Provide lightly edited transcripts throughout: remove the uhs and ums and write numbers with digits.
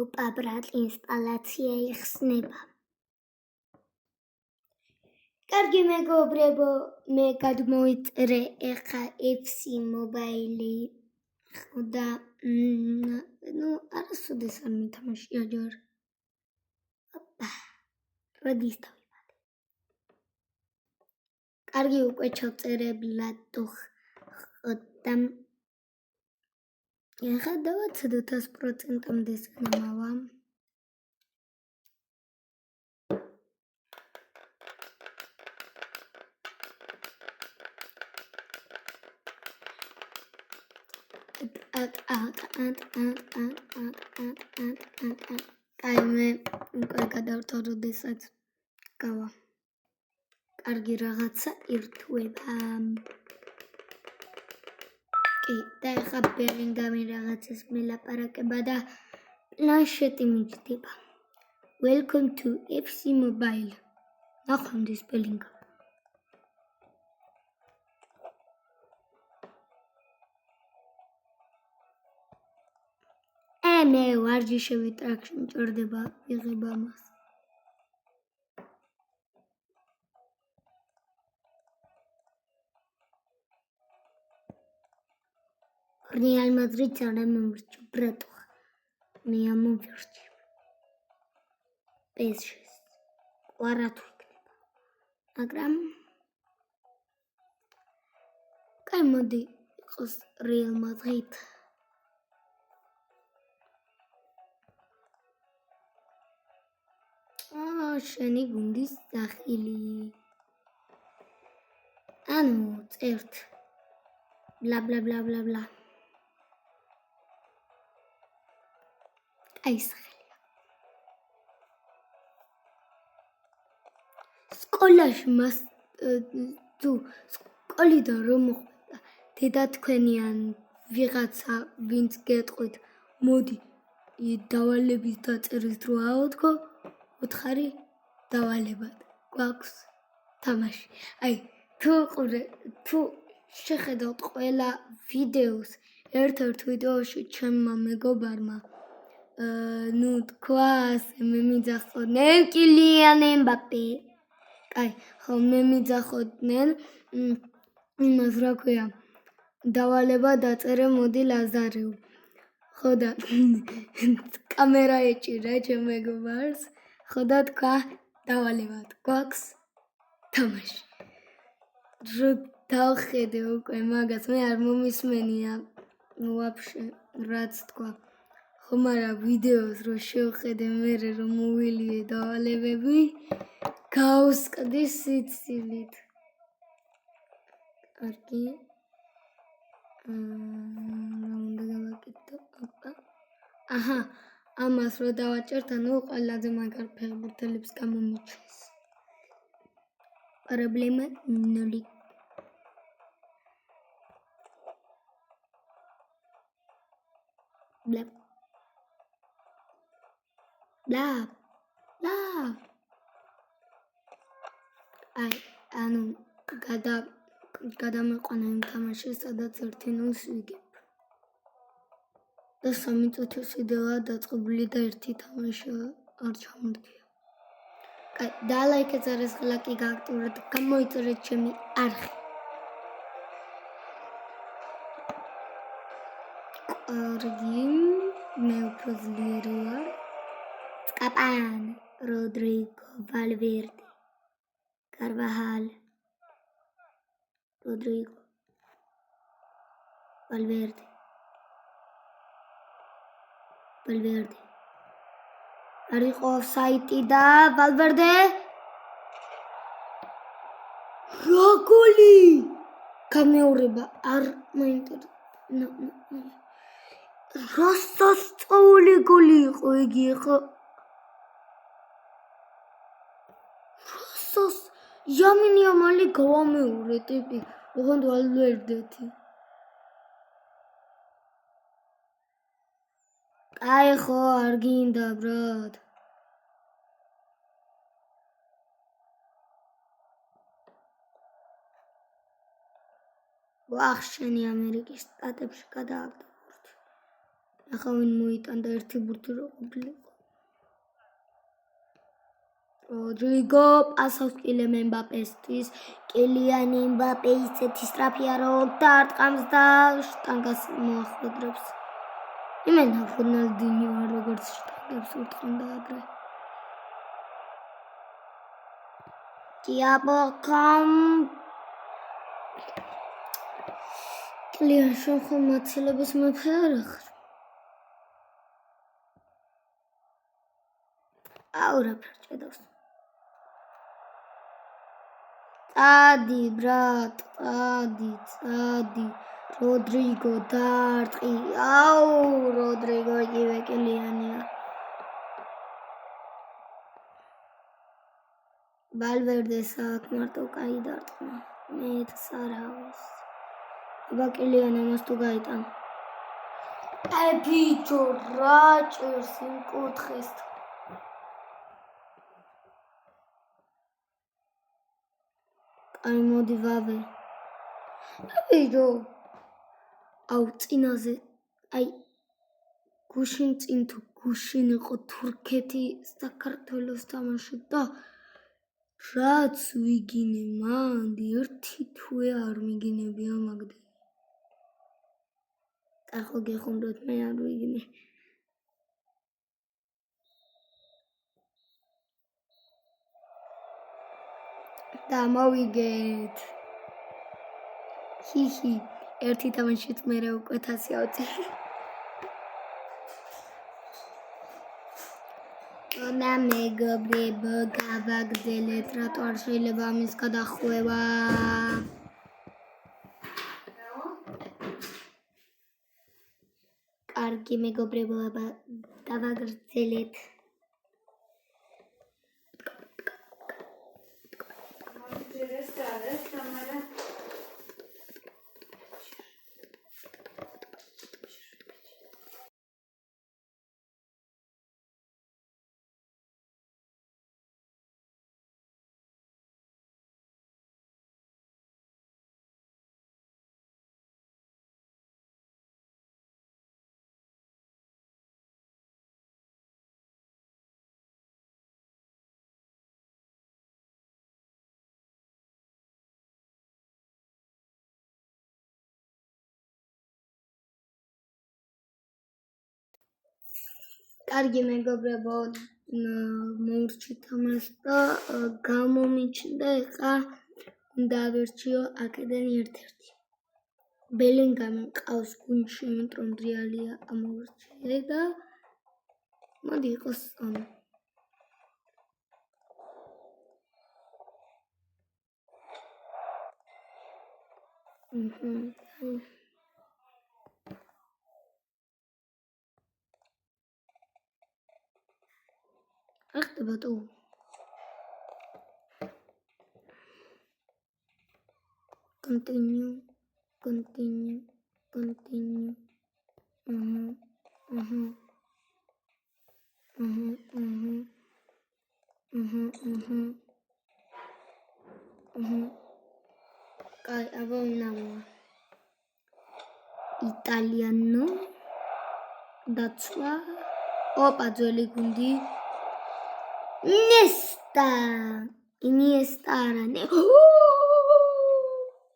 Opa, brat, ინსტალაცია იხსნება. კარგი მეგობრებო, მე გადმოვიწერე ეხა FC მობაილი. და არასოდეს არ მითამაშია ჯერ. როდის დავიბადე. კარგი უკვე ჩავწერებლად თუ ხოთამ. ეხა დავაცდოთ 100%-მდე სანამავა. აი მე უკვე გადავთო როდესაც გავა. კარგი რაღაცა ირთვება. კი, და ეხა ბელინგამი რაღაცას მელაპარაკება და პლანშეტი მიჯდება. Welcome to FC Mobile. ნახვამდის ბელინგამი. მე ვარჯიშები ტრაქში მჭირდება ვიღებ ამას. Real Madrid არ მომრჩა ბრატო. მე ამოვირჩი. PSG. ვარათუ იქნება. მაგრამ კაი მოდი იყოს Real Madrid. შენი გუნდის სახელი. ანუ წერთ. ბლა ბლა ბლა ბლა ბლა. აი სახელია. სკოლაში მას თუ სკოლიდან რომ მოხვდა დედა თქვენიან ვიღაცა ვინც გეტყვით მოდი დავალების დაწერის დრო აოთხო უთხარი დავალებად გვაქვს თამაში. აი თუ შეხედავთ ყველა ვიდეოს ერთ-ერთ ვიდეოში ჩემმა მეგობარმა თქვა მე მიძახოდნენ კილიან ემბაპე. აი ხო მე მიძახოდნენ იმას რა ქვია დავალება დაწერე მოდი ლაზარეო. ხო და კამერა ეჭირა ჩემ მეგობარს. ხო და თქვა დავალებად გვაქვს თამაში. რო დავხედე უკვე მაგას მე არ მომისმენია ვაფშე რაც თქვა. ხო მაგრამ ვიდეოს რო შევხედე მერე რომ მოვილიე დავალებები გავსკდი სიცილით. კარგი. რა უნდა გავაკეთო? აჰა ამას რო დავაჭერთ ანუ ყველაზე მაგარ ფეხბურთელებს გამომიჩეს. პრობლემა 0. ბლა ბლა ბლა. აი ანუ გადამეყვანა იმ თამაშს სადაც 1-0 ვიგებ. და 3 წუთის ვიდეოა დაწყებული და ერთი თამაში არ ჩამორდია. კაი, დალაიქეთ არის ლაკი გააქტიურეთ, გამოიწერეთ ჩემი არხი. კარგი, მე უფრო ძლიერი ვარ. სკაპან, როდრიგო, ვალვერდე, კარვაჰალ, როდრიგო, ვალვერდე. არ იყო ოფსაიდი და ვალვერდე. რა გოლი! გამეორება არ მაინტერესებს. რა სასწაული გოლი იყო იგი ხო? Yamini Amali გავამეორე ტიპი, ოღონდ ვალვერდეთი. აი ხო არ გინდა ბრატ. ვახ შენი ამერიკის შტატებში გადააგდო. ახლა ვინ მოიტანდა ერთი ბურთი რო ყოფილიყო. როდრიგო პასავს კილიან ემბაპესთვის. კილიან ემბაპე ისეთი სწრაფია რომ დარტყამს და შტანგას მოახვედრებს. იმენა რონალდინიო არ როგორც შტანგებს ურტყამდა ადრე. კიაბოკამ კილიან შენ მაცილების მეფე არ ახარ. აურაფერ ჭედავს. წადი ბრატ, წადი. როდრიგო დარტყი. აუ, როდრიგო იგივე კილიანია. ვალვერდეს აქ მარტო კაი დარტყმა. მეც არავის. აბა კილიან ამას თუ გაიტან. ბიჭო რა ჭერს იმ კუთხეს. აი მოდი ვავე. ბიჭო. აუ წინაზე აი გუშინ წინ თუ გუშინ იყო თურქეთი საქართველოს თამაშობდა. რაც ვიგინე მანდი ერთი თვე არ მიგინები ამაგდე. ახო გეხუნდოთ მე არ ვიგინე. და მოვიგეთ. ჰიჰი, ერთი თამაშით მე უკვე 1000 ავწი. და მეგობრებო გავაგრძელეთ, რატო არ შეიძლება ამის გადახვევა. კარგი მეგობრებო, აბა დავაგრძელეთ. კარგი მეგობრებო, მოურჩით ამას და გამომიჩნდა ეხა დავერჩიო აქედან ერთ-ერთი. ბელინგამი მყავს გუნდში, იმიტომ რეალია ამოვარჩიე და მოდი იყოს ამი. ახლა ბატო. Continue. Kai avonamo. Italiano. Datsua. Opa ძველი გუნდი. Iniesta arane.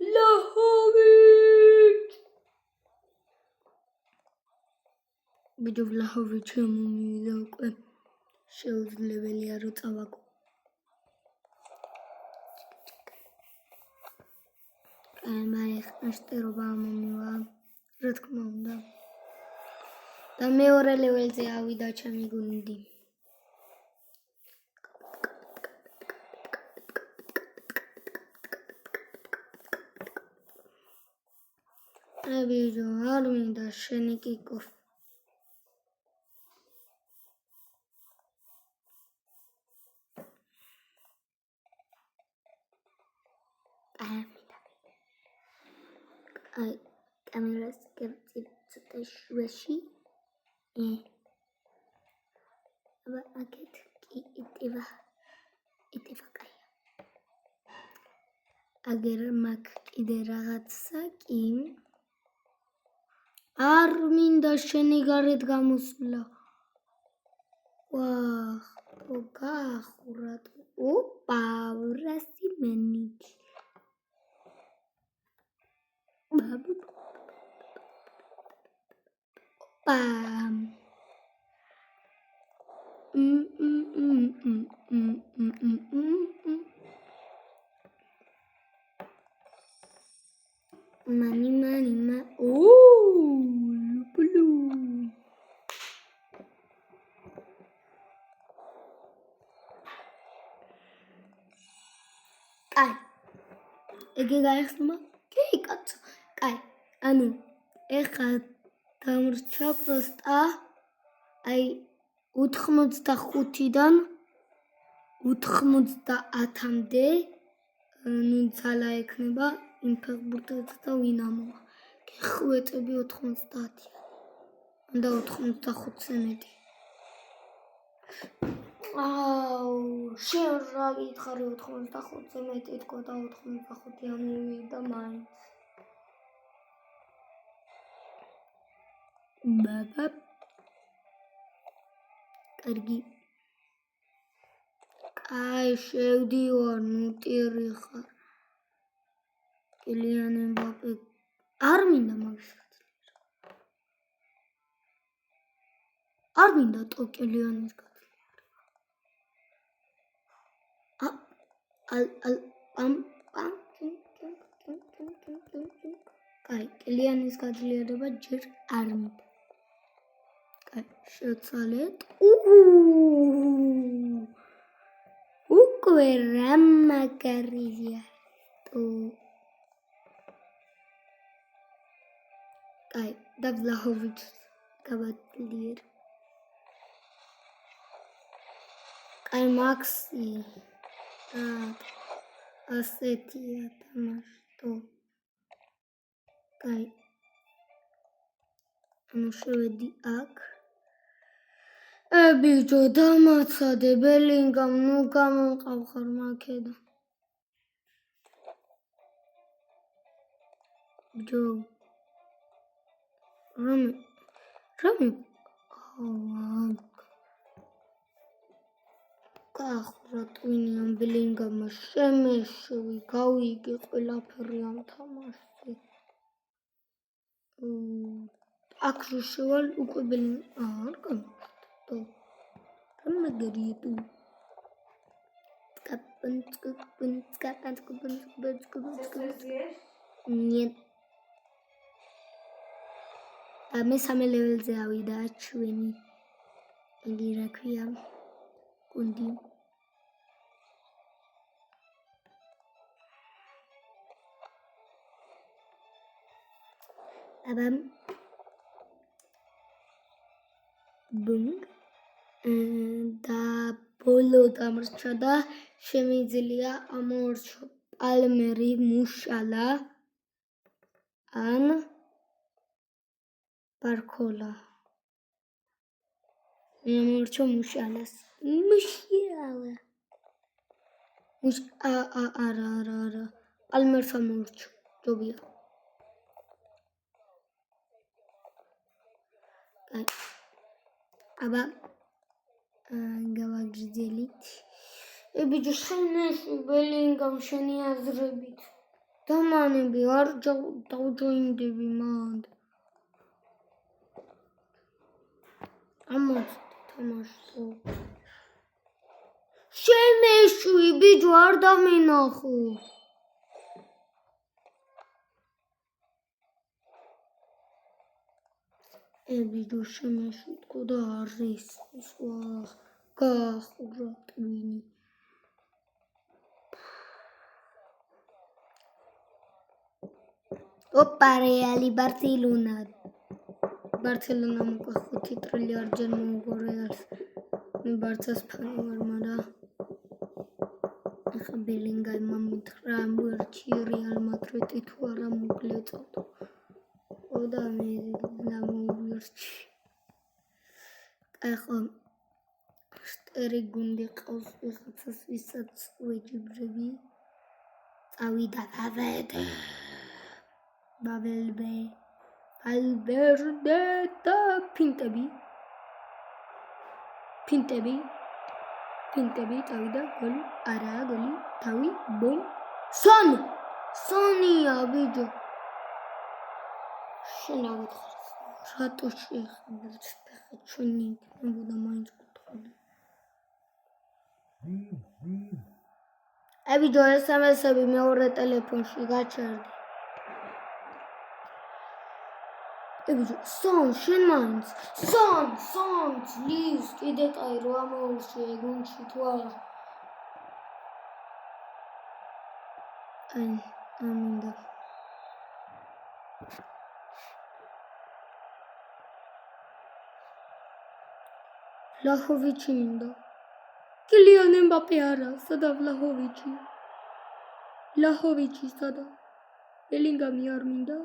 Vlahovic. Bijo Vlahovic შემომივიდა უკვე. შეუძლებელია რომ წავაგო. მაგრამ აშტერობა მომივა. რა თქმა უნდა. და მეორე ლეველზე ავიდა ჩემი გუნდი. Bijo არ მინდა შენი კიკო. აი კამერას კერწი ცოტა შვეში. აბა აქეთ კი იტევა კაია. აგერ მაგ კიდე რაღაცა კი არ მინდა შენი გარეთ გამოსვლა. ვახ, გაახურათ. ოპა, 100 მენით. Bam. Money. Oh, blue. Kai. Ege gaix ma? Kei katso. Kai. Anu. Ეხა დამრჩა პროსტა აი 85-დან 90-მდე ნუ ძალა ექნება იმ ფეხბურთელს და ვინამოა. გეხვეწები 90-ია. და 85-ზე მეტი. აუ, შენ რა გითხარი 85-ზე მეტი თქო და 85-იან მივიდა მაინც. Baba. Კარგი. Აი, შევდივარ, ნუ ტირი ხარ. კილიან ემბაპე. არ მინდა მაგის გაცილება. არ მინდა ტო კილიანის გაცილება. კაი, კილიანის გაძლიერება ჯერ არ მინდა. შევცვალეთ. უკვე რა მაგარია. კაი, და ვლაჰოვიჩს გავაძლიერ. კაი, მაქსი. ასეთია თამაშო. კაი. ანუ შევედი აქ. ბიჭო, დამაცადე ბელინგამ, ნუ გამონყავ ხარ მაქედა. ბიჭო. რამე. გაახურა ტვინიან ბელინგამმა შემეშვი, გავიგე ყველაფერი ამ თამაშზე. აქ შევალ უკვე არ გამოვხდა. რა მაგარია თუ. Нет. მესამე ლეველზე ავიდა ჩვენი. იგი რა ქვია? გუნდი. აბამ ბუმ და ბოლო დამრჩა და შემიძლია ამორჩო პალმერი მუშალა ან ბარქოლა ამორჩო მუშალას მუშალა არა პალმერს ამორჩო ჯობია აბა გავაგრძელით. ბიჭო, შენეში ბელინგამ შენი აზრებით. დამანები არ დავჯოინდები მანდ. ამოწ თამაშო. შენეში ბიჭო არ დამენახო. ბიჭო შენეში თქო და არის გაახურა ტვინი. ოპა რეალი ბარსელონა მოყვა 5 ტრილიარდჯერ მოუგო რეალს. მე ბარსას ფანი ვარ, მაგრამ ახლა ბელინგამმა მითხრა მერჩი რეალმა კრეტი თუ არა მოგლეწავდო. და მე ნამოვირჩი. ახლა შტერი გუნდი ყავს ვიღაცას, ვისაც ვეჯიბრები. წავიდა ბაბელბე. Valverde და ფინტები წავიდა გოლი არაა გოლი თავი ბუმ სონია ბიჭო შენ რა გითხარ რატო შეხებერთ ჩვენი იქნებოდა მაინც გითხარი ბიჭო SMS-ები მეორე ტელეფონში გაჩერდი ბიჭო სონ შენ მაინც სონ ძლივს კიდე კაი რო ამოურჩი გუნდში თუ არა ამინდა ვლაჰოვიჩი მინდა კილიან ემბაპე არა სადა ვლაჰოვიჩი სადა ბელინგამი არ მინდა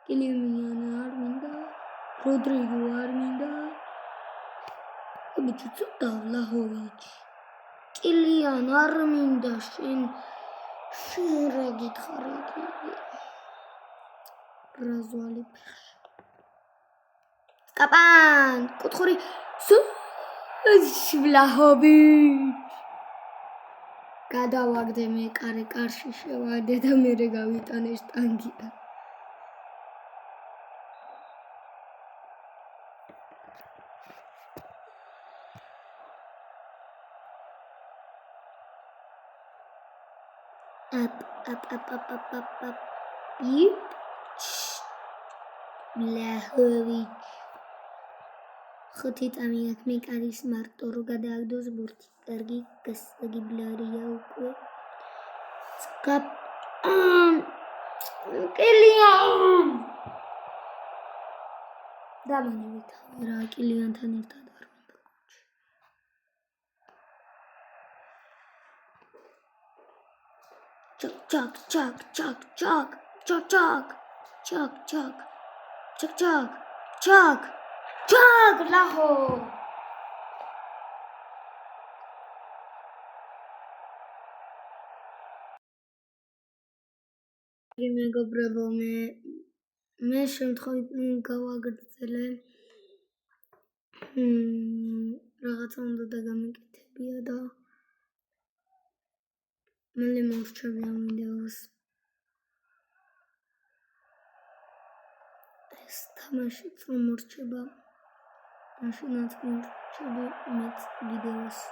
კილიან არ მინდა როდრიგო არ მინდა ბიჭო ცოტა ვლაჰოვიჩი კილიან არ მინდა შენ რა გითხარი რაზვალი ფეხში კაპან კუთხური ვლაჰოვიჩი გადავაგდე მე კარში შევადე და მერე გავიტანე შტანგიდან ვლაჰოვიჩი ხუთი წამი აქვს მე კარის მარტო რო გადააგდოს ბურთი კარგი გასაგიბლარია უკვე კილიან დამანებით რა კილიანთან ერთად არ მინდა ჩაკ ლაჰო მეგობრებო მე შემთხვევით გავაგრძელე რაღაცა უნდა დაგამეკეთებია და მალე მოვსწრები ამ ვიდეოს ეს თამაშიც რომ მორჩება მაშინაც მორჩები მეც ვიდეოს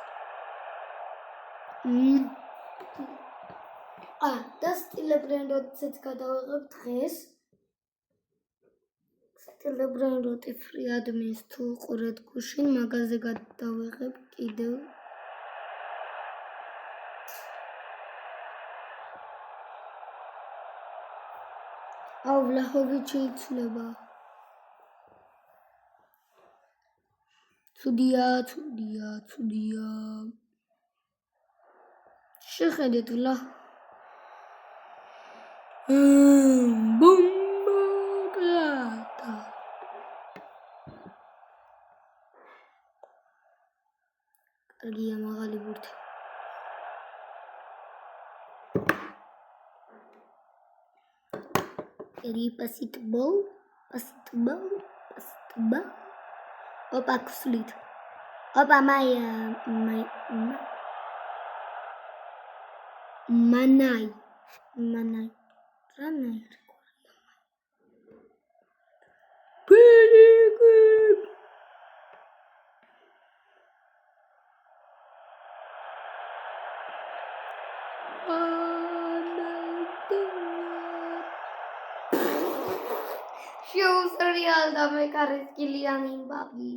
და სტილებრენდოც გადავიღებ დღეს სტილებრენდოთი ფრიადმის თუ ყურეთ გუშინ მაგაზე გადავიღებ კიდევ ვლაჰოვიჩი იცვლება ცუდია შეხედეთ ბუმბაკატა კარგია მაღალი ბურთი პასიტბოლ ოპა ქსლით ოპა მანაი რანაი პერიგებ შეუსრიალ და მეკარეს კილიან ემბაპე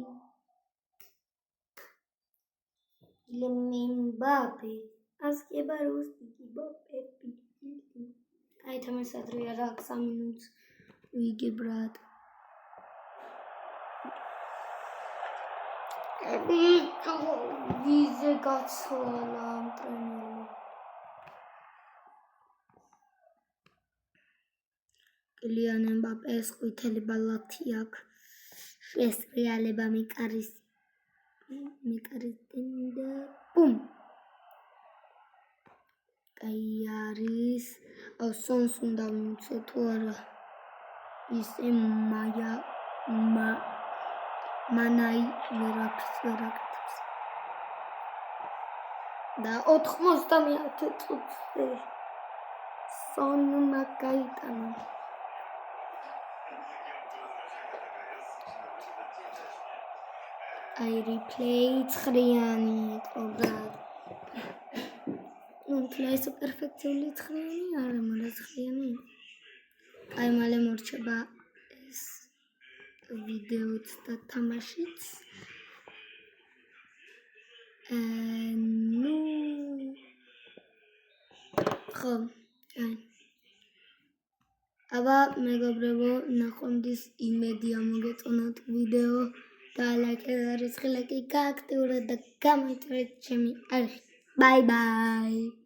ასკება რუსიკი ბოპეპი აი თამაშადრია რა 3 მინუტს ვიგე ბრატ ბიჭო ვიზე გაცვალა ამ ტრენერმა კილიან ემბაპეს ყვითელი ბალათი აქვს შესრიალება მეკარის დინდა ბუმ კაი არის სონს უნდა მივცე თუ არა ისე მანაი ვერაფერს ვერ აკეთებს. და 99 წუთზე სონმა გაიტანა. აი replay ცხრიანი ყოდა. ნუ ეს პერფექტიული ცხრიანი არა, მაგრამ ცხრიანი. აი მალე მორჩება ეს ვიდეოც და თამაშიც. ნუ ხო, აი აბა მეგობრებო, ნახვამდის იმედია მოგეწონათ ვიდეო და ლაიქი და რიცხილაკი გააქტიურეთ და გამოიწვიეთ ჩემი არხი. Bye bye.